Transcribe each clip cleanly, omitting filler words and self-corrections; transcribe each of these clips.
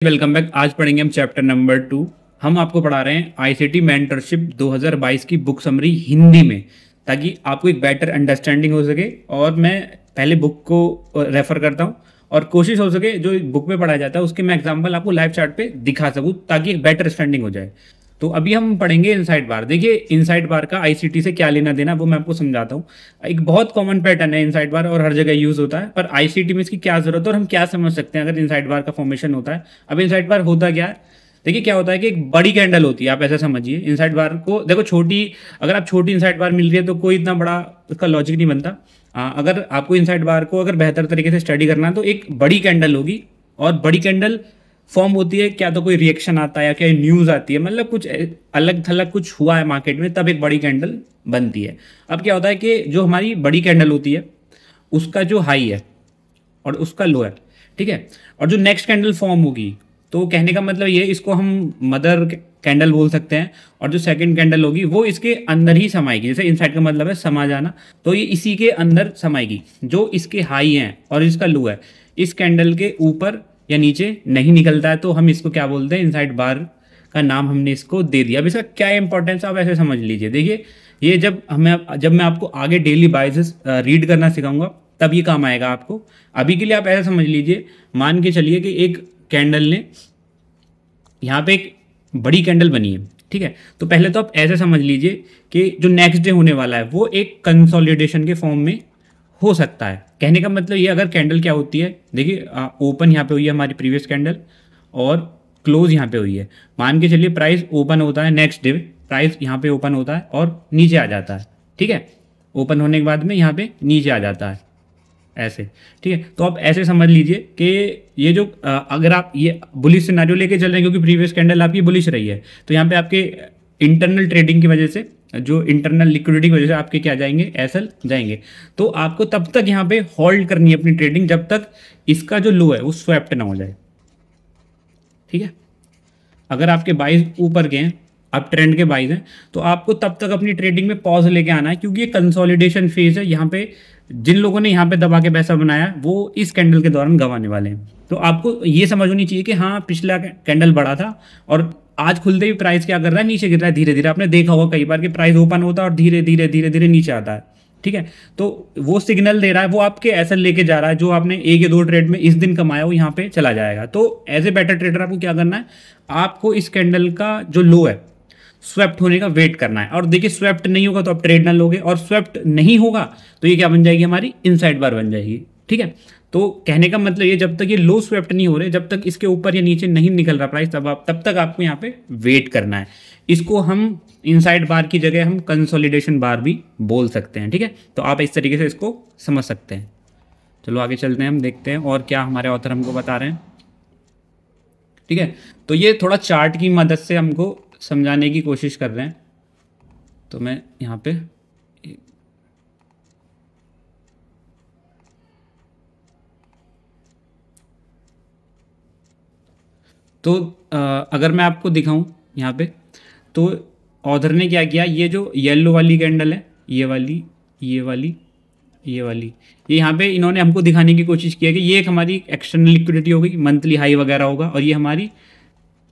Welcome back. आज पढ़ेंगे हम चैप्टर नंबर 2। हम आपको पढ़ा रहे हैं आईसीटी मेंटरशिप 2022 की बुक समरी हिंदी में, ताकि आपको एक बेटर अंडरस्टैंडिंग हो सके। और मैं पहले बुक को रेफर करता हूँ और कोशिश हो सके जो बुक में पढ़ाया जाता है उसके मैं एग्जाम्पल आपको लाइव चार्ट पे दिखा सकूँ, ताकि एक बेटर स्टैंडिंग हो जाए। तो अभी हम पढ़ेंगे इनसाइड बार। देखिए इनसाइड बार का आईसीटी से क्या लेना देना वो मैं आपको समझाता हूँ। एक बहुत कॉमन पैटर्न है इनसाइड बार और हर जगह यूज होता है, पर आईसीटी में इसकी क्या जरूरत है और हम क्या समझ सकते हैं अगर इनसाइड बार का फॉर्मेशन होता है। अब इनसाइड बार होता क्या है, देखिए क्या होता है कि एक बड़ी कैंडल होती है। आप ऐसा समझिए इनसाइड बार को, देखो छोटी, अगर आप छोटी इनसाइड बार मिल रही है तो कोई इतना बड़ा उसका लॉजिक नहीं बनता। अगर आपको इनसाइड बार को अगर बेहतर तरीके से स्टडी करना है तो एक बड़ी कैंडल होगी, और बड़ी कैंडल फॉर्म होती है क्या तो कोई रिएक्शन आता है या क्या न्यूज आती है, मतलब कुछ अलग थलग कुछ हुआ है मार्केट में, तब एक बड़ी कैंडल बनती है। अब क्या होता है कि जो हमारी बड़ी कैंडल होती है उसका जो हाई है और उसका लो है, ठीक है, और जो नेक्स्ट कैंडल फॉर्म होगी, तो कहने का मतलब ये, इसको हम मदर कैंडल बोल सकते हैं। और जो सेकंड कैंडल होगी वो इसके अंदर ही समाएगी। जैसे इनसाइड का मतलब है समा जाना, तो ये इसी के अंदर समाएगी। जो इसके हाई हैं और इसका लो है, इस कैंडल के ऊपर या नीचे नहीं निकलता है, तो हम इसको क्या बोलते हैं, इनसाइड बार का नाम हमने इसको दे दिया। अब इसका क्या इंपॉर्टेंस आप ऐसे समझ लीजिए। देखिए ये जब मैं आपको आगे डेली बाइसेस रीड करना सिखाऊंगा तब ये काम आएगा आपको। अभी के लिए आप ऐसा समझ लीजिए, मान के चलिए कि एक कैंडल ने यहाँ पे एक बड़ी कैंडल बनी है, ठीक है। तो पहले तो आप ऐसे समझ लीजिए कि जो नेक्स्ट डे होने वाला है वो एक कंसोलिडेशन के फॉर्म में हो सकता है। कहने का मतलब ये, अगर कैंडल क्या होती है, देखिए ओपन यहाँ पे हुई है हमारी प्रीवियस कैंडल और क्लोज यहाँ पे हुई है। मान के चलिए प्राइस ओपन होता है, नेक्स्ट डे प्राइस यहाँ पे ओपन होता है और नीचे आ जाता है, ठीक है। ओपन होने के बाद में यहाँ पे नीचे आ जाता है ऐसे, ठीक है। तो आप ऐसे समझ लीजिए कि ये जो अगर आप ये बुलिश सिनेरियो लेके चल रहे हैं, क्योंकि प्रीवियस कैंडल आपकी बुलिश रही है, तो यहाँ पे आपके इंटरनल ट्रेडिंग की वजह से, जो इंटरनल लिक्विडिटी की वजह से आपके क्या जाएंगे, एसएल जाएंगे। तो आपको तब तक यहाँ पे होल्ड करनी है अपनी ट्रेडिंग जब तक इसका जो लो है वो स्वैप्ट ना हो जाए, ठीक है। अगर आपके बाइज ऊपर गए हैं, आप ट्रेंड के बाइज हैं, तो आपको तब तक अपनी ट्रेडिंग में पॉज लेके आना है, क्योंकि ये कंसोलिडेशन फेज है। यहाँ पे जिन लोगों ने यहाँ पे दबा के पैसा बनाया वो इस कैंडल के दौरान गंवाने वाले हैं। तो आपको ये समझ होनी चाहिए कि हाँ पिछला कैंडल बढ़ा था और आज खुलते ही प्राइस क्या कर रहा है, नीचे गिर रहा है धीरे धीरे। आपने देखा होगा कई बार कि प्राइस ओपन होता है और धीरे धीरे धीरे धीरे नीचे आता है, ठीक है। तो वो सिग्नल दे रहा है, वो आपके एसएल लेके जा रहा है। जो आपने एक या दो ट्रेड में इस दिन कमाया वो यहाँ पे चला जाएगा। तो एज ए बेटर ट्रेडर आपको क्या करना है, आपको इस कैंडल का जो लो है स्वेप्ट होने का वेट करना है। और देखिए स्वेप्ट नहीं होगा तो आप ट्रेड ना लोगे, और स्वेप्ट नहीं होगा तो ये क्या बन जाएगी, हमारी इनसाइड बार बन जाएगी, ठीक है। तो कहने का मतलब ये, जब तक ये लो स्वेप्ट नहीं हो रहे, जब तक इसके ऊपर या नीचे नहीं निकल रहा प्राइस, तब तक आपको यहाँ पे वेट करना है। इसको हम इनसाइड बार की जगह हम कंसोलिडेशन बार भी बोल सकते हैं, ठीक है। तो आप इस तरीके से इसको समझ सकते हैं। चलो आगे चलते हैं, हम देखते हैं और क्या हमारे ऑथर हमको बता रहे हैं, ठीक है। तो ये थोड़ा चार्ट की मदद से हमको समझाने की कोशिश कर रहे हैं। तो मैं यहाँ पे तो अगर मैं आपको दिखाऊं यहाँ पे, तो ऑथर ने क्या किया, ये जो येलो वाली कैंडल है, ये वाली, ये वाली, ये वाली, ये यहाँ पे इन्होंने हमको दिखाने की कोशिश की है कि ये एक हमारी एक्सटर्नल लिक्विडिटी होगी, मंथली हाई वगैरह होगा, और ये हमारी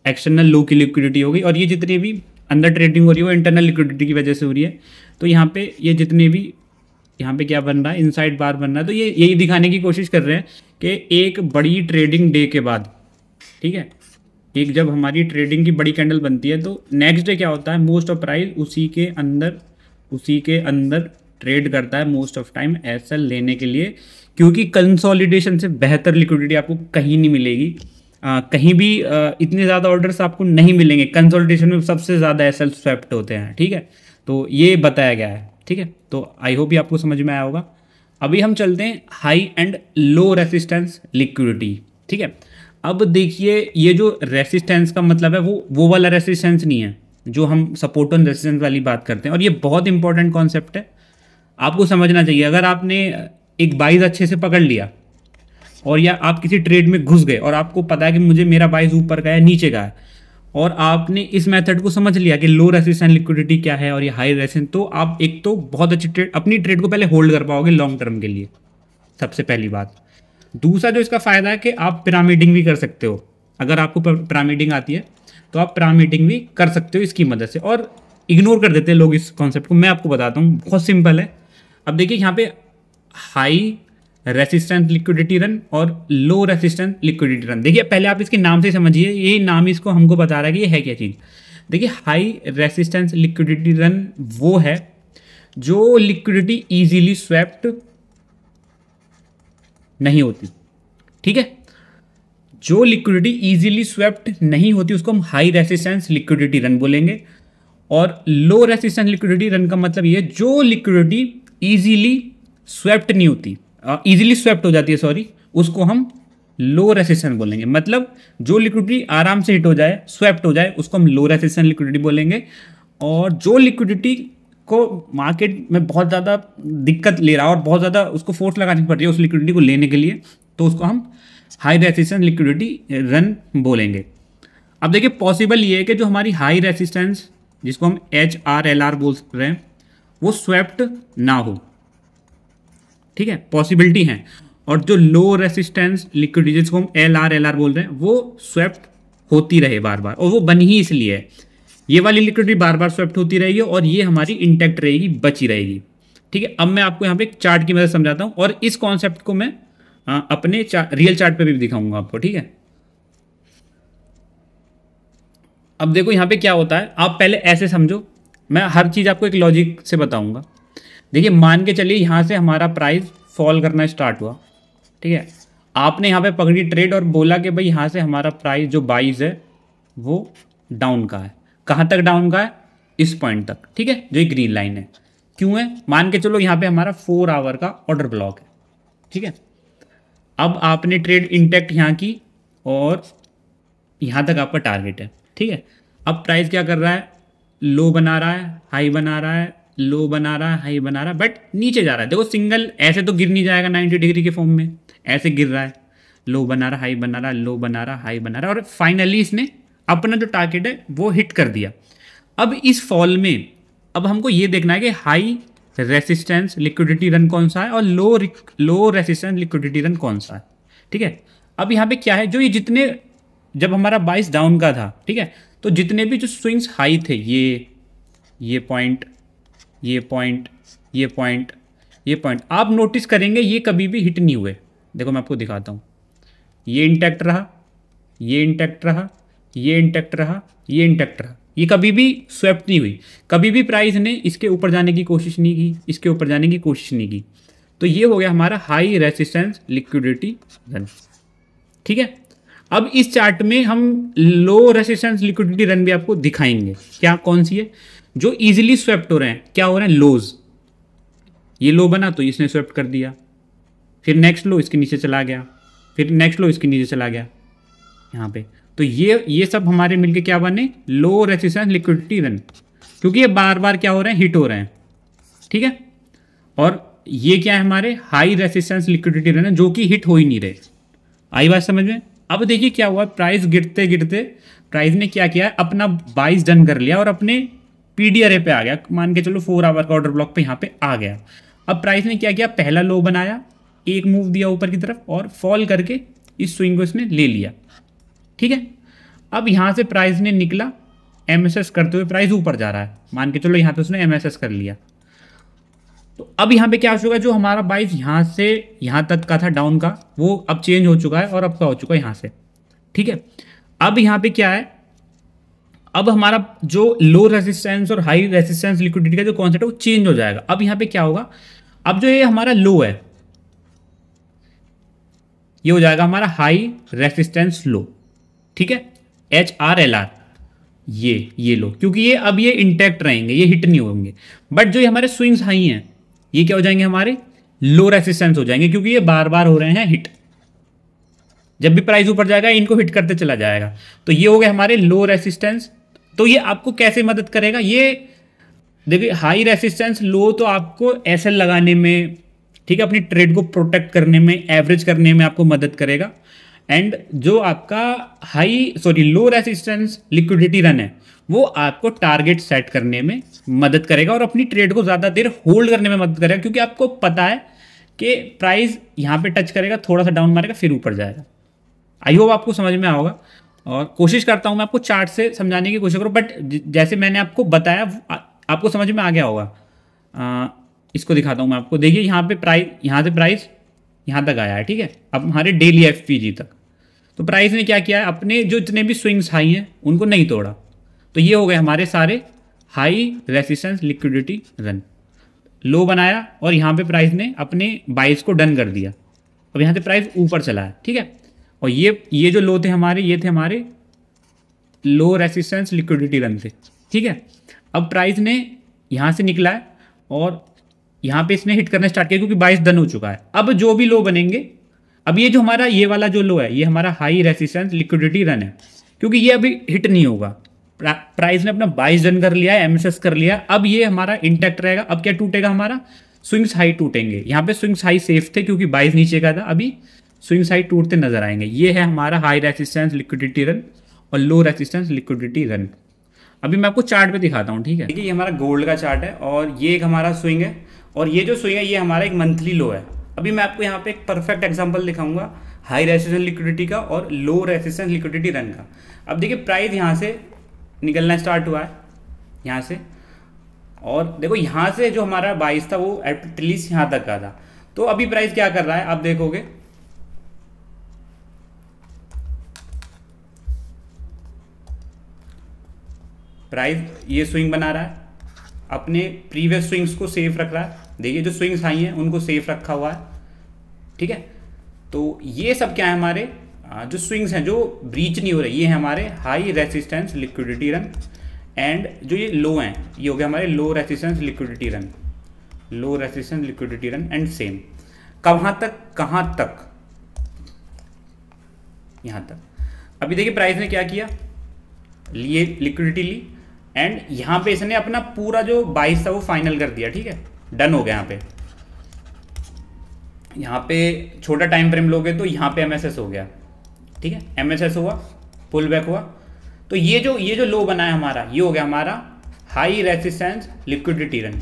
एक्सटर्नल लो की लिक्विडिटी होगी, और ये जितनी भी अंदर ट्रेडिंग हो रही है वो इंटरनल लिक्विडिटी की वजह से हो रही है। तो यहाँ पे ये जितने भी यहाँ पे क्या बन रहा है, इनसाइड बार बन रहा है। तो ये यही दिखाने की कोशिश कर रहे हैं कि एक बड़ी ट्रेडिंग डे के बाद, ठीक है, एक जब हमारी ट्रेडिंग की बड़ी कैंडल बनती है तो नेक्स्ट डे क्या होता है, मोस्ट ऑफ प्राइस उसी के अंदर ट्रेड करता है मोस्ट ऑफ टाइम एसएल लेने के लिए, क्योंकि कंसोलिडेशन से बेहतर लिक्विडिटी आपको कहीं नहीं मिलेगी। कहीं भी इतने ज़्यादा ऑर्डर्स आपको नहीं मिलेंगे। कंसोलिडेशन में सबसे ज़्यादा एसएल स्वैप्ट होते हैं, ठीक है। तो ये बताया गया है, ठीक है। तो आई होप ये आपको समझ में आया होगा। अभी हम चलते हैं high and low resistance liquidity, ठीक है। अब देखिए ये जो रेसिस्टेंस का मतलब है वो वाला रेसिस्टेंस नहीं है जो हम सपोर्ट ऑन रेसिस्टेंस वाली बात करते हैं, और ये बहुत इंपॉर्टेंट कॉन्सेप्ट है, आपको समझना चाहिए। अगर आपने एक बाइज अच्छे से पकड़ लिया और या आप किसी ट्रेड में घुस गए और आपको पता है कि मुझे मेरा बाइज ऊपर का है नीचे का है, और आपने इस मेथड को समझ लिया कि लो रेसिस्टेंस लिक्विडिटी क्या है और ये हाई रेसिस्टेंस, तो आप एक तो बहुत अच्छी ट्रेड, अपनी ट्रेड को पहले होल्ड कर पाओगे लॉन्ग टर्म के लिए, सबसे पहली बात। दूसरा जो इसका फायदा है कि आप पिरामिडिंग भी कर सकते हो। अगर आपको पिरामिडिंग आती है तो आप पिरामिडिंग भी कर सकते हो इसकी मदद से, और इग्नोर कर देते हैं लोग इस कॉन्सेप्ट को। मैं आपको बताता हूँ, बहुत सिंपल है। अब देखिए यहाँ पे हाई रेसिस्टेंस लिक्विडिटी रन और लो रेसिस्टेंस लिक्विडिटी रन, देखिए पहले आप इसके नाम से समझिए, ये नाम इसको हमको बता रहा है कि ये है क्या चीज़। देखिए हाई रेसिस्टेंस लिक्विडिटी रन वो है जो लिक्विडिटी इजीली स्वेप्ट नहीं होती, ठीक है। जो लिक्विडिटी इजीली स्वेप्ट नहीं होती उसको हम हाई रेसिस्टेंस लिक्विडिटी रन बोलेंगे। और लो रेसिस्टेंस लिक्विडिटी रन का मतलब ये जो लिक्विडिटी इजीली स्वेप्ट नहीं होती, इजीली स्वेप्ट हो जाती है, सॉरी, उसको हम लो रेसिस्टेंस बोलेंगे। मतलब जो लिक्विडिटी आराम से हिट हो जाए, स्वेप्ट हो जाए, उसको हम लो रेसिस्टेंस लिक्विडिटी बोलेंगे। और जो लिक्विडिटी को मार्केट में बहुत ज़्यादा दिक्कत ले रहा है और बहुत ज़्यादा उसको फोर्स लगानी पड़ रही है उस लिक्विडिटी को लेने के लिए, तो उसको हम हाई रेसिस्टेंस लिक्विडिटी रन बोलेंगे। अब देखिए पॉसिबल ये है कि जो हमारी हाई रेसिस्टेंस जिसको हम HRLR बोल रहे हैं वो स्वेप्ट ना हो, ठीक है, पॉसिबिलिटी है। और जो लो रेसिस्टेंस लिक्विडिटी जिसको हम LRLR बोल रहे हैं वो स्वेप्ट होती रहे बार बार, और वो बनी ही इसलिए है, ये वाली लिक्विडिटी बार बार स्वेप्ट होती रहेगी और ये हमारी इंटैक्ट रहेगी, बची रहेगी, ठीक है। अब मैं आपको यहाँ पे एक चार्ट की मदद समझाता हूँ और इस कॉन्सेप्ट को मैं अपने रियल चार्ट पे भी दिखाऊंगा आपको, ठीक है। अब देखो यहाँ पे क्या होता है, आप पहले ऐसे समझो, मैं हर चीज़ आपको एक लॉजिक से बताऊंगा। देखिए मान के चलिए यहाँ से हमारा प्राइस फॉल करना स्टार्ट हुआ, ठीक है। आपने यहाँ पे पकड़ी ट्रेड और बोला कि भाई यहाँ से हमारा प्राइस जो 22 है वो डाउन का है। कहाँ तक डाउन का है? इस पॉइंट तक, ठीक है, जो ये ग्रीन लाइन है। क्यों है? मान के चलो यहाँ पे हमारा 4 आवर का ऑर्डर ब्लॉक है, ठीक है। अब आपने ट्रेड इंटैक्ट यहाँ की और यहाँ तक आपका टारगेट है, ठीक है। अब प्राइस क्या कर रहा है? लो बना रहा है, हाई बना रहा है, लो बना रहा है, हाई बना रहा है, बट नीचे जा रहा है। देखो सिंगल ऐसे तो गिर नहीं जाएगा 90 डिग्री के फॉर्म में, ऐसे गिर रहा है, लो बना रहा है, हाई बना रहा है, लो बना रहा है, हाई बना रहा है, और फाइनली इसने अपना जो टारगेट है वो हिट कर दिया। अब इस फॉल में अब हमको ये देखना है कि हाई रेसिस्टेंस लिक्विडिटी रन कौन सा है और लो रेसिस्टेंस लिक्विडिटी रन कौन सा है, ठीक है। अब यहाँ पे क्या है, जो ये जितने जब हमारा 22 डाउन का था, ठीक है, तो जितने भी जो स्विंग्स हाई थे, ये पॉइंट, ये पॉइंट, ये पॉइंट, ये पॉइंट, आप नोटिस करेंगे ये कभी भी हिट नहीं हुए। देखो मैं आपको दिखाता हूँ, ये इंटैक्ट रहा, ये इंटैक्ट रहा, ये इंटैक्ट रहा, ये इंटैक्ट रहा, ये कभी भी स्वेप्ट नहीं हुई। कभी भी प्राइस ने इसके ऊपर जाने की कोशिश नहीं की, इसके ऊपर जाने की कोशिश नहीं की। तो ये हो गया हमारा हाई रेसिस्टेंस लिक्विडिटी रन, ठीक है। अब इस चार्ट में हम लो रेसिस्टेंस लिक्विडिटी रन भी आपको दिखाएंगे। क्या, कौन सी है? जो इजीली स्वेप्ट हो रहे हैं। क्या हो रहे हैं? लोज। ये लो बना तो इसने स्वेप्ट कर दिया, फिर नेक्स्ट लो इसके नीचे चला गया, फिर नेक्स्ट लो इसके नीचे चला गया यहाँ पे। तो ये सब हमारे मिलके क्या बने? लो रेसिस्टेंस लिक्विडिटी रन, क्योंकि ये बार बार क्या हो रहे हैं? हिट हो रहे हैं, ठीक है। और ये क्या है? हमारे हाई रेसिस्टेंस लिक्विडिटी रन है, जो कि हिट हो ही नहीं रहे। आई बात समझ में? अब देखिए क्या हुआ, प्राइस गिरते गिरते प्राइस ने क्या किया, अपना 22 डन कर लिया और अपने पीडीआरए पे आ गया। मान के चलो 4 आवर का ऑर्डर ब्लॉक पे यहाँ पे आ गया। अब प्राइस ने क्या किया, पहला लो बनाया, एक मूव दिया ऊपर की तरफ और फॉल करके इस स्विंग को इसने ले लिया, ठीक है। अब यहाँ से प्राइस ने निकला, एमएसएस करते हुए प्राइस ऊपर जा रहा है। मान के चलो यहाँ पे उसने एमएसएस कर लिया। तो अब यहाँ पे क्या हो चुका, जो हमारा 22 यहाँ से यहाँ तक का था डाउन का, वो अब चेंज हो चुका है और अब क्या हो चुका है यहाँ से, ठीक है। अब यहाँ पे क्या है, अब हमारा जो लो रेसिस्टेंस और हाई रेसिस्टेंस लिक्विडिटी का जो कॉन्सेप्ट है वो चेंज हो जाएगा। अब यहाँ पे क्या होगा, अब जो ये हमारा लो है ये हो जाएगा हमारा हाई रेसिस्टेंस लो, ठीक है, HRLR, ये लो, क्योंकि ये अब ये इंटैक्ट रहेंगे, ये हिट नहीं होंगे। बट जो ये हमारे स्विंग्स हाई हैं ये क्या हो जाएंगे, हमारे लो रेसिस्टेंस हो जाएंगे, क्योंकि ये बार बार हो रहे हैं हिट। जब भी प्राइस ऊपर जाएगा इनको हिट करते चला जाएगा। तो ये हो गए हमारे लो रेसिस्टेंस। तो ये आपको कैसे मदद करेगा, ये देखिए हाई रेसिस्टेंस लो तो आपको एसएल लगाने में, ठीक है, अपनी ट्रेड को प्रोटेक्ट करने में, एवरेज करने में आपको मदद करेगा। एंड जो आपका लो रेसिस्टेंस लिक्विडिटी रन है वो आपको टारगेट सेट करने में मदद करेगा और अपनी ट्रेड को ज़्यादा देर होल्ड करने में मदद करेगा, क्योंकि आपको पता है कि प्राइस यहाँ पे टच करेगा, थोड़ा सा डाउन मारेगा, फिर ऊपर जाएगा। आई होप आपको समझ में आओगा। और कोशिश करता हूँ मैं आपको चार्ट से समझाने की कोशिश करूँ, बट जैसे मैंने आपको बताया आपको समझ में आ गया होगा। इसको दिखाता हूँ मैं आपको। देखिए यहाँ पे प्राइस, यहाँ से प्राइस यहाँ तक आया है, ठीक है। अब हमारे डेली एफपीजी तक, तो प्राइस ने क्या किया है, अपने जो जितने भी स्विंग्स हाई हैं उनको नहीं तोड़ा। तो ये हो गए हमारे सारे हाई रेसिस्टेंस लिक्विडिटी रन। लो बनाया और यहाँ पे प्राइस ने अपने बाइस को डन कर दिया। अब यहाँ से प्राइस ऊपर चला है, ठीक है। और ये जो लो थे हमारे, ये थे हमारे लो रेसिस्टेंस लिक्विडिटी रन थे, ठीक है। अब प्राइस ने यहाँ से निकला है और यहाँ पे इसने हिट करना स्टार्ट किया क्योंकि बाइस डन हो चुका है। अब जो भी लो बनेंगे, अब ये जो हमारा ये वाला जो लो है, ये हमारा हाई रेसिस्टेंस लिक्विडिटी रन है, क्योंकि ये अभी हिट नहीं होगा। प्राइस ने अपना बाइस डन कर लिया है, एमएसएस कर लिया। अब ये हमारा इंटैक्ट रहेगा। अब क्या टूटेगा, हमारा स्विंग्स हाई टूटेंगे। यहाँ पे स्विंग्स हाई सेफ थे क्योंकि बाइस नीचे का था, अभी स्विंग्स हाई टूटते नजर आएंगे। ये है हमारा हाई रेसिस्टेंस लिक्विडिटी रन और लो रेसिस्टेंस लिक्विडिटी रन। अभी मैं आपको चार्ट पे दिखाता हूँ, ठीक है। देखिए ये हमारा गोल्ड का चार्ट है और ये एक हमारा स्विंग है, और ये जो स्विंग है ये हमारा एक मंथली लो है। अभी मैं आपको यहाँ पे एक परफेक्ट एग्जांपल दिखाऊंगा हाई रेसिस्टेंस लिक्विडिटी का और लो रेसिस्टेंस लिक्विडिटी रन का। अब देखिए प्राइस यहाँ से निकलना स्टार्ट हुआ है, यहाँ से, और देखो यहाँ से जो हमारा बाइस था वो एटलीस्ट यहाँ तक का था। तो अभी प्राइस क्या कर रहा है आप देखोगे, प्राइस ये स्विंग बना रहा है, अपने प्रीवियस स्विंग्स को सेफ रख रहा है। देखिए जो स्विंग्स आई हैं उनको सेफ रखा हुआ है, ठीक है। तो ये सब क्या है, हमारे जो स्विंग्स हैं जो ब्रीच नहीं हो रहे, ये है हमारे high resistance liquidity run. And जो ये लो हैं ये हो गया हमारे low resistance liquidity run, low resistance liquidity run. And same कहाँ तक, यहाँ तक। अभी देखिए प्राइस ने क्या किया, लिए लिक्विडिटी ली एंड यहाँ पे इसने अपना पूरा जो बाइस था वो फाइनल कर दिया, ठीक है, डन हो गया। यहाँ पे छोटा टाइम फ्रेम लोगे तो यहाँ पे एमएसएस हो गया, ठीक है, एमएसएस हुआ, पुल बैक हुआ। तो ये जो लो बना है हमारा, ये हो गया हमारा high resistance liquidity run.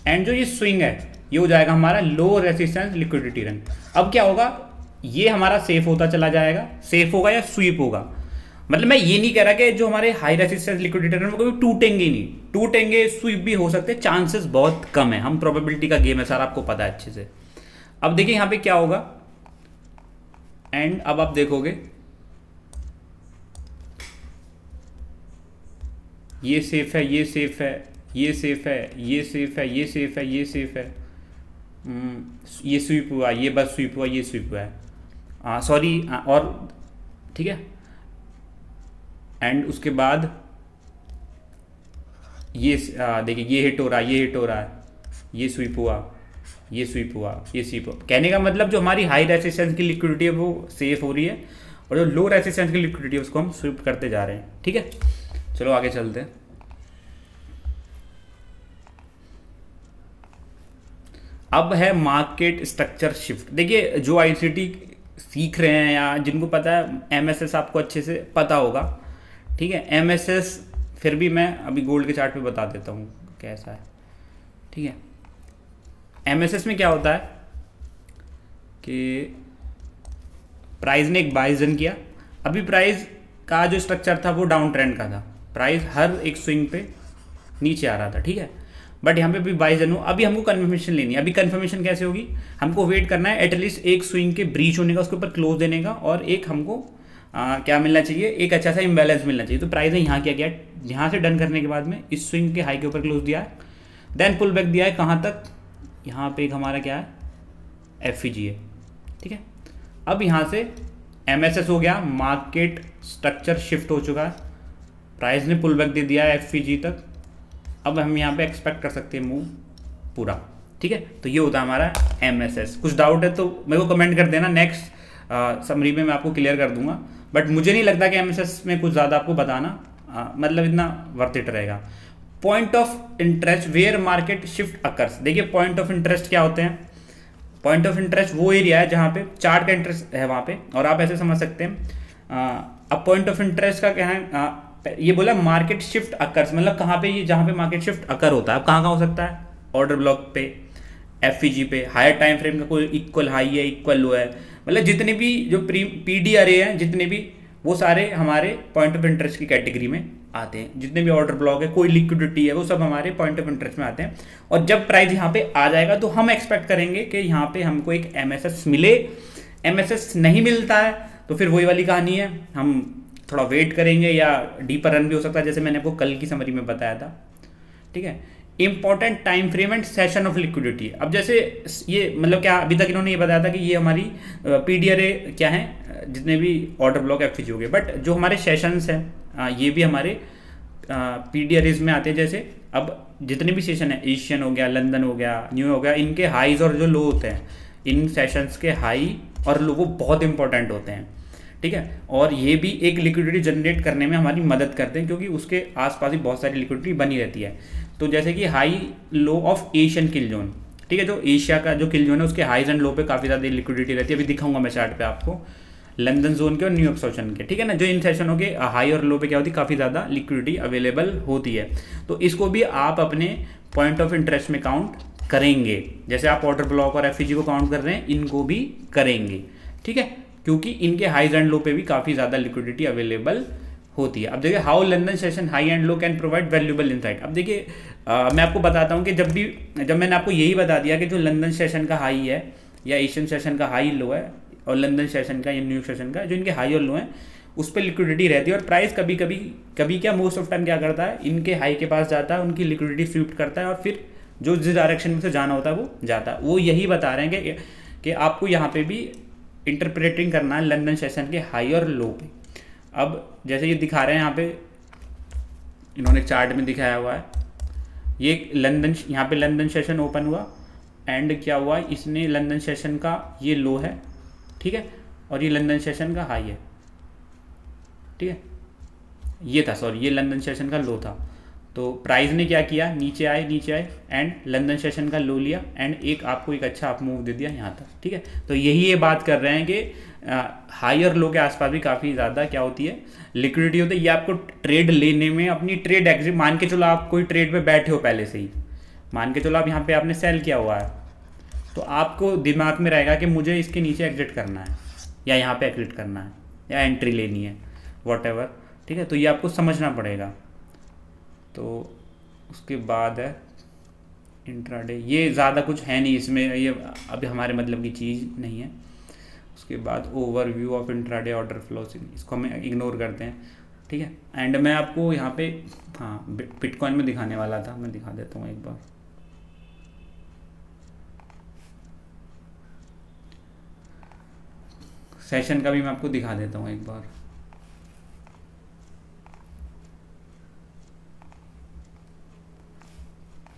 And जो ये स्विंग है ये हो जाएगा हमारा लो रेसिस्टेंस लिक्विडिटी रन। अब क्या होगा, ये हमारा सेफ होता चला जाएगा, सेफ होगा या स्वीप होगा। मतलब मैं ये नहीं कह रहा कि जो हमारे हाई रेसिस्टेंस लिक्विडिटी रन वो कभी टूटेंगे ही नहीं, टूटेंगे, स्वीप भी हो सकते हैं, चांसेस बहुत कम है। हम प्रोबेबिलिटी का गेम है सर, आपको पता है अच्छे से। अब देखिए यहाँ पे क्या होगा, एंड अब आप देखोगे ये सेफ है, ये सेफ है, ये सेफ है, ये सेफ है, ये सेफ है, ये सेफ है, ये स्वीप हुआ, ये बस स्वीप हुआ, ये स्वीप हुआ है, सॉरी, और ठीक है। एंड उसके बाद ये देखिए ये हिट हो रहा है, ये हिट हो रहा है, ये स्वीप हुआ, ये स्वीप हुआ, ये स्वीप हुआ। कहने का मतलब जो हमारी हाई रेसिस्टेंस की लिक्विडिटी है वो सेफ हो रही है, और जो लो रेसिस्टेंस की लिक्विडिटी है उसको हम स्वीप करते जा रहे हैं, ठीक है। चलो आगे चलते हैं। अब है मार्केट स्ट्रक्चर शिफ्ट। देखिए जो आईसीटी सीख रहे हैं या जिनको पता है, एमएसएस आपको अच्छे से पता होगा, ठीक है। एमएसएस फिर भी मैं अभी गोल्ड के चार्ट पे बता देता हूँ कैसा है, ठीक है। एमएसएस में क्या होता है कि प्राइस ने एक बाइस डन किया। अभी प्राइस का जो स्ट्रक्चर था वो डाउन ट्रेंड का था, प्राइस हर एक स्विंग पे नीचे आ रहा था, ठीक है। बट यहाँ पे भी बाइस डन हो। अभी हमको कन्फर्मेशन लेनी है। अभी कन्फर्मेशन कैसे होगी, हमको वेट करना है एटलीस्ट एक स्विंग के ब्रीच होने का, उसके ऊपर क्लोज देने का, और एक हमको क्या मिलना चाहिए, एक अच्छा सा इम्बैलेंस मिलना चाहिए। तो प्राइस ने यहाँ क्या किया, यहाँ से डन करने के बाद में इस स्विंग के हाई के ऊपर क्लोज दिया है, देन पुल बैक दिया है कहाँ तक, यहाँ पे एक हमारा क्या है एफईजी है, ठीक है। अब यहाँ से एमएसएस हो गया, मार्केट स्ट्रक्चर शिफ्ट हो चुका है, प्राइस ने पुल बैक दे दिया है एफईजी तक। अब हम यहाँ पे एक्सपेक्ट कर सकते हैं मूव पूरा, ठीक है। तो ये होता है हमारा एमएसएस। कुछ डाउट है तो मेरे को कमेंट कर देना, नेक्स्ट समरी में मैं आपको क्लियर कर दूंगा। बट मुझे नहीं लगता कि एमएसएस में कुछ ज़्यादा आपको बताना मतलब इतना वर्थ इट रहेगा। Point of interest where market shift occurs. देखिए पॉइंट ऑफ इंटरेस्ट क्या होते हैं, पॉइंट ऑफ इंटरेस्ट वो एरिया है जहाँ पे चार्ट का इंटरेस्ट है वहाँ पे, और आप ऐसे समझ सकते हैं। अब पॉइंट ऑफ इंटरेस्ट का क्या है, ये बोला मार्केट शिफ्ट अकर्स, मतलब कहाँ पे, ये जहाँ पे मार्केट शिफ्ट अकर होता है। अब कहाँ हो सकता है, ऑर्डर ब्लॉक पे, एफईजी पे, हायर टाइम फ्रेम का कोई इक्वल हाई है, इक्वल लो है, मतलब जितने भी जो पीडी अरे हैं, जितने भी वो सारे हमारे पॉइंट ऑफ इंटरेस्ट की कैटेगरी में आते हैं। जितने भी ऑर्डर ब्लॉक है, कोई लिक्विडिटी है, वो सब हमारे पॉइंट ऑफ इंटरेस्ट में आते हैं। और जब प्राइस यहाँ पे आ जाएगा तो हम एक्सपेक्ट करेंगे कि यहाँ पे हमको एक MSS मिले। MSS नहीं मिलता है तो फिर वही वाली कहानी है, हम थोड़ा वेट करेंगे या डीपर रन भी हो सकता है, जैसे मैंने आपको कल की समरी में बताया था। ठीक है, important time frame and session of liquidity. अब जैसे ये मतलब क्या अभी तक इन्होंने ये बताया था कि ये हमारी PDRA क्या है, जितने भी ऑर्डर ब्लॉक FG हो गए, बट जो हमारे सेशंस हैं ये भी हमारे PDRAs में आते हैं। जैसे अब जितने भी सेशन है, एशियन हो गया, लंदन हो गया, न्यू हो गया, इनके हाईज और जो लो होते हैं, इन सेशंस के हाई और लो वो बहुत इंपॉर्टेंट होते हैं। ठीक है, और ये भी एक लिक्विडिटी जनरेट करने में हमारी मदद करते हैं, क्योंकि उसके आसपास ही बहुत सारी लिक्विडिटी बनी रहती है। तो जैसे कि high low of Asian kill zone, ठीक है, जो एशिया का जो किल जोन है उसके हाईज एंड लो पे काफ़ी ज़्यादा लिक्विडिटी रहती है। अभी दिखाऊंगा मैं चार्ट पे आपको, लंदन जोन के और न्यूयॉर्क सेशन के। ठीक है ना, जो इन सेशनों के हाई और लो पे क्या होती है, काफ़ी ज़्यादा लिक्विडिटी अवेलेबल होती है। तो इसको भी आप अपने पॉइंट ऑफ इंटरेस्ट में काउंट करेंगे, जैसे आप ऑर्डर ब्लॉक और FG को काउंट कर रहे हैं, इनको भी करेंगे। ठीक है, क्योंकि इनके हाईज एंड लो पे भी काफ़ी ज़्यादा लिक्विडिटी अवेलेबल होती है। अब देखिए, how London session high and low can provide valuable insight. अब देखिए मैं आपको बताता हूँ कि जब मैंने आपको यही बता दिया कि जो लंदन सेशन का हाई है या एशियन सेशन का हाई लो है और लंदन सेशन का या न्यूयॉर्क सेशन का, जो इनके हाई और लो हैं उस पर लिक्विडिटी रहती है। और प्राइस कभी क्या मोस्ट ऑफ टाइम क्या करता है, इनके हाई के पास जाता है, उनकी लिक्विडिटी स्वीप करता है और फिर जो जिस डायरेक्शन में से जाना होता है वो जाता है। वो यही बता रहे हैं कि आपको यहाँ पे भी इंटरप्रेटिंग करना है लंदन सेशन के हाई और लो पे। अब जैसे ये दिखा रहे हैं यहाँ पे, इन्होंने चार्ट में दिखाया हुआ है, ये यहाँ पे लंदन सेशन ओपन हुआ एंड क्या हुआ, इसने लंदन सेशन का ये लो है, ठीक है, और ये लंदन सेशन का हाई है। ठीक है, ये था, सॉरी, ये लंदन सेशन का लो था। तो प्राइस ने क्या किया, नीचे आए एंड लंदन सेशन का लो लिया एंड आपको एक अच्छा अप मूव दे दिया यहाँ तक। ठीक है, तो यही ये बात कर रहे हैं कि हाई और लो के आसपास भी काफ़ी ज़्यादा क्या होती है, लिक्विडिटी होती है। ये आपको ट्रेड लेने में अपनी ट्रेड एग्जिट, मान के चलो आप कोई ट्रेड पे बैठे हो पहले से ही, मान के चलो आप यहाँ पे आपने सेल किया हुआ है, तो आपको दिमाग में रहेगा कि मुझे इसके नीचे एग्जिट करना है या यहाँ पे एग्जिट करना है या एंट्री लेनी है, वॉटेवर। ठीक है, तो ये आपको समझना पड़ेगा। तो उसके बाद है इंट्राडे, ये ज़्यादा कुछ है नहीं इसमें, ये अभी हमारे मतलब की चीज़ नहीं है। उसके बाद overview of intraday order flow, इसको हम इग्नोर करते हैं। ठीक है, एंड मैं आपको यहाँ पे बिटकॉइन में दिखाने वाला था, मैं दिखा देता हूँ एक बार। सेशन का भी मैं आपको दिखा देता हूँ एक बार।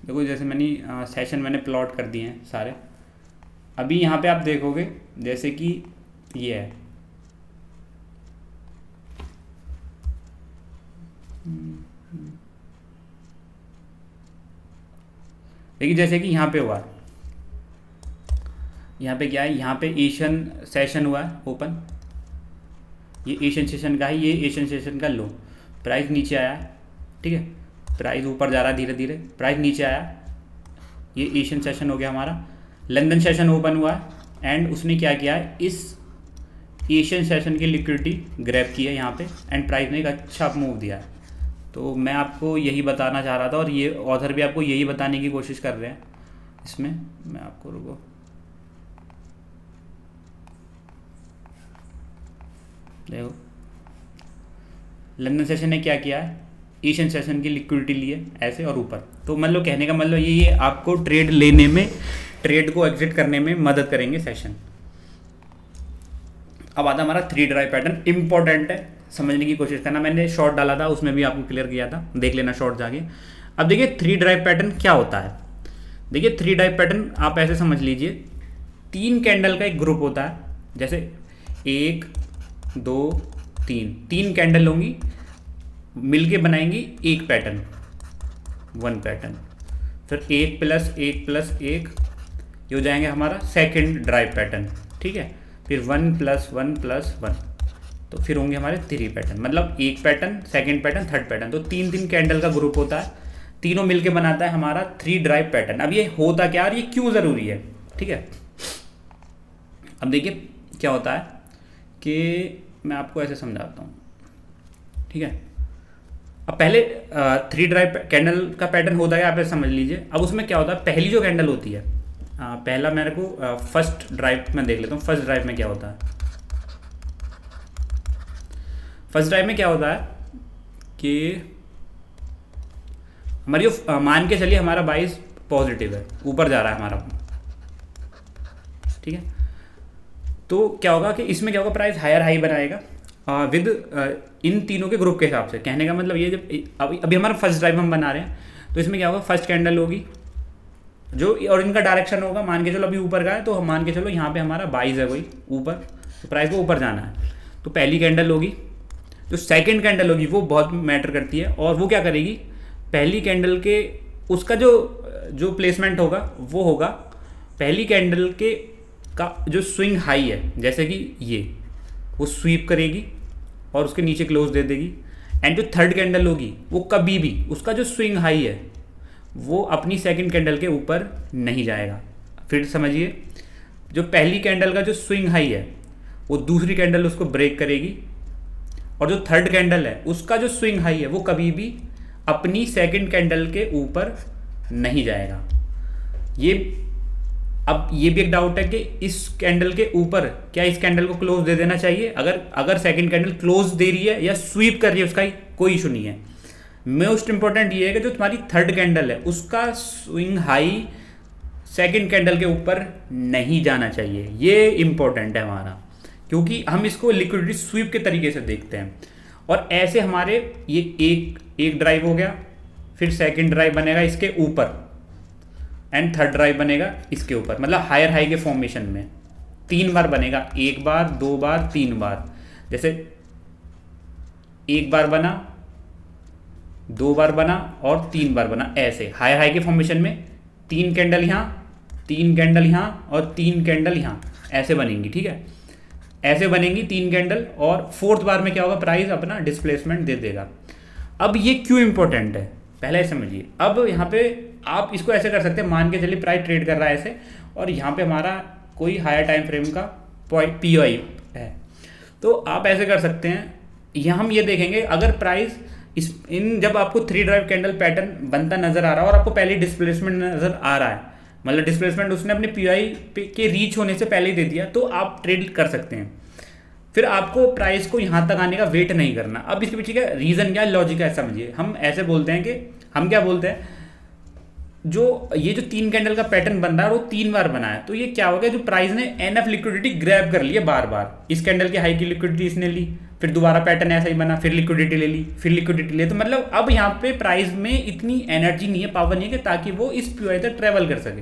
देखो, जैसे सेशन मैंने प्लॉट कर दिए हैं सारे। अभी यहाँ पे आप देखोगे जैसे कि ये है, देखिए जैसे कि यहाँ पे हुआ, यहाँ पे क्या है, यहाँ पे एशियन सेशन हुआ है ओपन, ये एशियन सेशन का है, ये एशियन सेशन का लो, प्राइस नीचे आया। ठीक है, प्राइस ऊपर जा रहा है धीरे धीरे, प्राइस नीचे आया, ये एशियन सेशन हो गया हमारा। लंदन सेशन ओपन हुआ एंड उसने क्या किया है, इस एशियन सेशन की लिक्विडिटी ग्रैब की है यहाँ पे एंड प्राइस ने एक अच्छा मूव दिया है। तो मैं आपको यही बताना चाह रहा था और ये ऑथर भी आपको यही बताने की कोशिश कर रहे हैं इसमें। मैं आपको रुको, देखो लंदन सेशन ने क्या किया है, एशियन सेशन की लिक्विडिटी ली है ऐसे और ऊपर। तो मतलब कहने का मतलब ये आपको ट्रेड लेने में, ट्रेड को एग्जिट करने में मदद करेंगे सेशन। अब आता हमारा 3 ड्राइव पैटर्न, इंपॉर्टेंट है, समझने की कोशिश करना। मैंने शॉर्ट डाला था, उसमें भी आपको क्लियर किया था, देख लेना शॉर्ट जाके। अब देखिए 3 ड्राइव पैटर्न क्या होता है। देखिए 3 ड्राइव पैटर्न आप ऐसे समझ लीजिए, 3 कैंडल का एक ग्रुप होता है, जैसे 1 2 3 कैंडल होंगी, मिलके बनाएंगी एक पैटर्न, 1 पैटर्न। फिर 1 + 1 + 1 ये हो जाएंगे हमारा सेकंड ड्राइव पैटर्न। ठीक है, फिर 1 + 1 + 1, तो फिर होंगे हमारे 3 पैटर्न, मतलब 1 pattern, second pattern, third pattern. तो 3 कैंडल का ग्रुप होता है, तीनों मिलके बनाता है हमारा 3 ड्राइव पैटर्न। अब ये होता क्या और ये क्यों ज़रूरी है, ठीक है। अब देखिए क्या होता है कि मैं आपको ऐसे समझाता हूँ। ठीक है। अब पहले थ्री ड्राइव कैंडल का पैटर्न होता है, आप ऐसे समझ लीजिए। अब उसमें क्या होता है, पहली जो कैंडल होती है, पहला मेरे को फर्स्ट ड्राइव में देख लेता हूँ। फर्स्ट ड्राइव में क्या होता है, फर्स्ट ड्राइव में क्या होता है कि हमारी जो मान के चलिए हमारा 22 पॉजिटिव है, ऊपर जा रहा है हमारा, ठीक है। तो क्या होगा कि इसमें क्या होगा, प्राइस हायर हाई बनाएगा विद इन तीनों के ग्रुप के हिसाब से। कहने का मतलब ये, जब अभी हमारा फर्स्ट ड्राइव हम बना रहे हैं, तो इसमें क्या होगा, फर्स्ट कैंडल होगी जो, और इनका डायरेक्शन होगा, मान के चलो अभी ऊपर का है, तो हम मान के चलो यहाँ पे हमारा 22 है कोई ऊपर, तो प्राइस को ऊपर जाना है। तो पहली कैंडल होगी, जो सेकंड कैंडल होगी वो बहुत मैटर करती है, और वो क्या करेगी, पहली कैंडल के उसका जो प्लेसमेंट होगा वो होगा पहली कैंडल के का जो स्विंग हाई है, जैसे कि ये, वो स्वीप करेगी और उसके नीचे क्लोज दे देगी। एंड जो थर्ड कैंडल होगी वो कभी भी उसका जो स्विंग हाई है वो अपनी सेकंड कैंडल के ऊपर नहीं जाएगा। फिर समझिए, जो पहली कैंडल का जो स्विंग हाई है वो दूसरी कैंडल उसको ब्रेक करेगी, और जो थर्ड कैंडल है उसका जो स्विंग हाई है वो कभी भी अपनी सेकंड कैंडल के ऊपर नहीं जाएगा। ये अब ये भी एक डाउट है कि इस कैंडल के ऊपर क्या इस कैंडल को क्लोज दे देना चाहिए। अगर सेकंड कैंडल क्लोज दे रही है या स्वीप कर रही है, उसका कोई इशू नहीं है। मोस्ट इंपॉर्टेंट ये है कि जो तुम्हारी थर्ड कैंडल है उसका स्विंग हाई सेकंड कैंडल के ऊपर नहीं जाना चाहिए। ये इंपॉर्टेंट है हमारा, क्योंकि हम इसको लिक्विडिटी स्वीप के तरीके से देखते हैं। और ऐसे हमारे ये एक ड्राइव हो गया, फिर सेकंड ड्राइव बनेगा इसके ऊपर, एंड थर्ड ड्राइव बनेगा इसके ऊपर, मतलब हायर हाई के फॉर्मेशन में 3 बार बनेगा, 1 बार 2 बार 3 बार। जैसे 1 बार बना, 2 बार बना और 3 बार बना, ऐसे हायर हाई के फॉर्मेशन में 3 कैंडल यहाँ, 3 कैंडल यहाँ और 3 कैंडल यहाँ, ऐसे बनेंगी, ठीक है। ऐसे बनेंगी 3 कैंडल, और फोर्थ बार में क्या होगा, प्राइस अपना डिस्प्लेसमेंट दे देगा। अब ये क्यों इंपॉर्टेंट है पहले समझिए। अब यहाँ पे आप इसको ऐसे कर सकते हैं, मान के चलिए प्राइस ट्रेड कर रहा है ऐसे, और यहाँ पे हमारा कोई हायर टाइम फ्रेम का POI है, तो आप ऐसे कर सकते हैं। यहाँ हम ये देखेंगे, अगर प्राइस जब आपको 3 ड्राइव कैंडल पैटर्न बनता नजर आ रहा है और आपको पहले डिस्प्लेसमेंट नजर आ रहा है, मतलब डिस्प्लेसमेंट उसने अपने POI के रीच होने से पहले ही दे दिया, तो आप ट्रेड कर सकते हैं। फिर आपको प्राइस को यहाँ तक आने का वेट नहीं करना। अब इसके पीछे का रीज़न क्या, लॉजिक है, समझिए। हम ऐसे बोलते हैं कि हम क्या बोलते हैं, ये जो 3 कैंडल का पैटर्न बन रहा है वो 3 बार बना है, तो ये क्या हो गया, जो प्राइस ने एनएफ लिक्विडिटी ग्रैब कर ली है बार बार। इस कैंडल की हाई की लिक्विडिटी इसने ली, फिर दोबारा पैटर्न ऐसा ही बना, फिर लिक्विडिटी ले ली, फिर लिक्विडिटी ले, तो मतलब अब यहाँ पे प्राइस में इतनी एनर्जी नहीं है, पावर नहीं है कि ताकि वो इस POI तक ट्रेवल कर सके,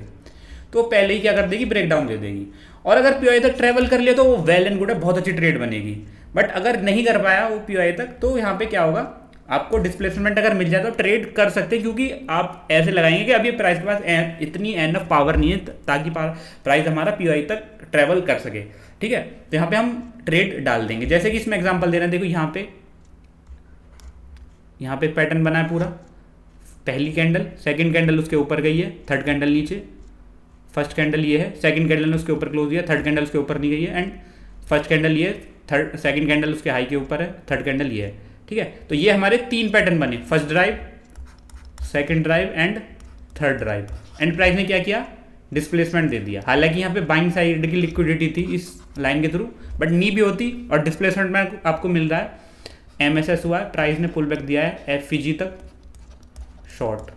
तो पहले ही क्या कर देगी, ब्रेक डाउन दे देगी। और अगर POI तक ट्रेवल कर लिया तो वो वेल एंड गुड है, बहुत अच्छी ट्रेड बनेगी। बट अगर नहीं कर पाया वो POI तक, तो यहाँ पे क्या होगा, आपको डिस्प्लेसमेंट अगर मिल जाए तो ट्रेड कर सकते हैं, क्योंकि आप ऐसे लगाएंगे कि अभी प्राइस के पास इतनी एनफ पावर नहीं है ताकि प्राइस हमारा POI तक ट्रेवल कर सके, ठीक है। तो यहाँ पे हम ट्रेड डाल देंगे, जैसे कि इसमें एग्जांपल दे रहे हैं। देखो यहाँ पे पैटर्न बना है पूरा, पहली कैंडल, सेकंड कैंडल उसके ऊपर गई है, थर्ड कैंडल नीचे, फर्स्ट कैंडल ये है, सेकंड कैंडल ने उसके ऊपर क्लोज दिया, थर्ड कैंडल उसके ऊपर नहीं गई है, एंड फर्स्ट कैंडल ये, सेकंड कैंडल उसके हाई के ऊपर है, थर्ड कैंडल ये है, ठीक है। तो ये हमारे 3 पैटर्न बने, first drive, second drive and third drive. And price ने क्या किया, डिस्प्लेसमेंट दे दिया। हालांकि यहाँ पे बाइंग साइड की लिक्विडिटी थी इस लाइन के थ्रू, बट नी भी होती, और डिस्प्लेसमेंट में आपको मिल रहा है MSS हुआ है, प्राइस ने पुल बैक दिया है FVG तक शॉर्ट,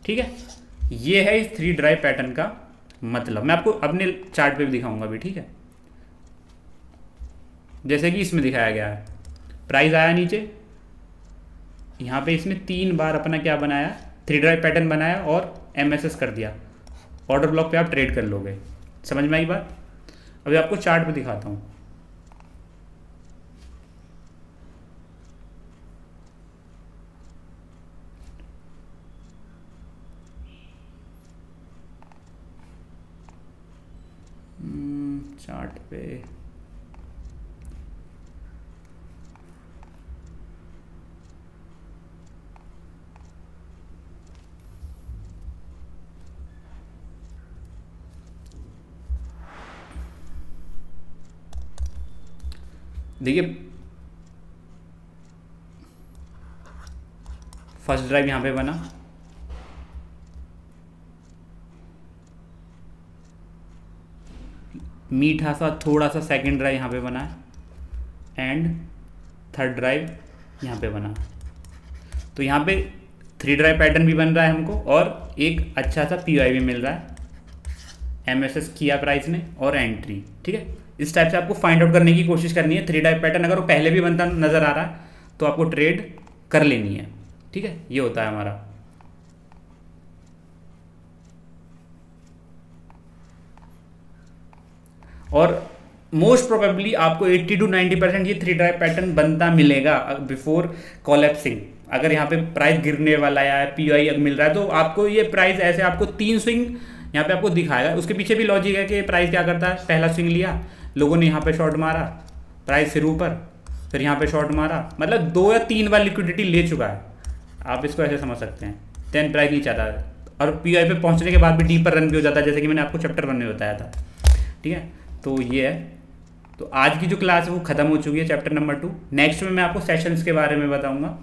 ठीक है। ये है इस 3 ड्राइव पैटर्न का मतलब। मैं आपको अपने चार्ट पे भी दिखाऊंगा भी, ठीक है। जैसे कि इसमें दिखाया गया है, प्राइस आया नीचे, यहाँ पे इसने 3 बार अपना क्या बनाया, 3 ड्राइव पैटर्न बनाया और MSS कर दिया। ऑर्डर ब्लॉक पे आप ट्रेड कर लोगे। समझ में आई बात? अभी आपको चार्ट पे दिखाता हूँ। चार्ट पे देखिए, फर्स्ट ड्राइव यहाँ पे बना, मीठा सा थोड़ा सा सेकंड ड्राइव यहाँ पे बना एंड थर्ड ड्राइव यहाँ पे बना। तो यहाँ पे 3 ड्राइव पैटर्न भी बन रहा है हमको और एक अच्छा सा पीओआई भी मिल रहा है, एमएसएस किया प्राइस ने और एंट्री। ठीक है, इस टाइप से आपको फाइंड आउट करने की कोशिश करनी है। 3 ड्राइव पैटर्न अगर वो पहले भी बनता नजर आ रहा है तो आपको ट्रेड कर लेनी है। ठीक है, ये होता है हमारा। और मोस्ट प्रोबेबली आपको 80 to 90% ये 3 ड्राइव पैटर्न बनता मिलेगा बिफोर कोलैप्सिंग। अगर यहाँ पे प्राइस गिरने वाला है, पीओआई मिल रहा है, तो आपको ये प्राइस ऐसे आपको 3 स्विंग यहाँ पे आपको दिखाएगा। उसके पीछे भी लॉजिक है कि प्राइस क्या करता है, पहला स्विंग लिया, लोगों ने यहाँ पे शॉर्ट मारा, प्राइस फिर ऊपर, फिर यहाँ पे शॉर्ट मारा, मतलब 2 या 3 बार लिक्विडिटी ले चुका है। आप इसको ऐसे समझ सकते हैं। देन प्राइस नहीं चाहता और पीओआई पे पहुँचने के बाद भी डीपर रन भी हो जाता है, जैसे कि मैंने आपको चैप्टर 1 में बताया था। ठीक है, तो ये है। तो आज की जो क्लास है वो खत्म हो चुकी है, चैप्टर नंबर 2। नेक्स्ट में मैं आपको सेशंस के बारे में बताऊंगा।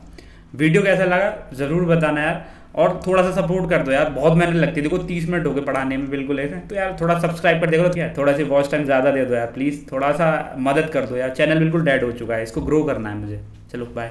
वीडियो कैसा लगा ज़रूर बताना यार, और थोड़ा सा सपोर्ट कर दो यार, बहुत मेहनत लगती है। देखो 30 मिनट हो गए पढ़ाने में बिल्कुल ऐसे, तो यार थोड़ा सब्सक्राइब कर देखो, क्या थोड़ा सी वॉच टाइम ज़्यादा दे दो यार प्लीज़, थोड़ा सा मदद कर दो यार। चैनल बिल्कुल डेड हो चुका है, इसको ग्रो करना है मुझे। चलो बाय।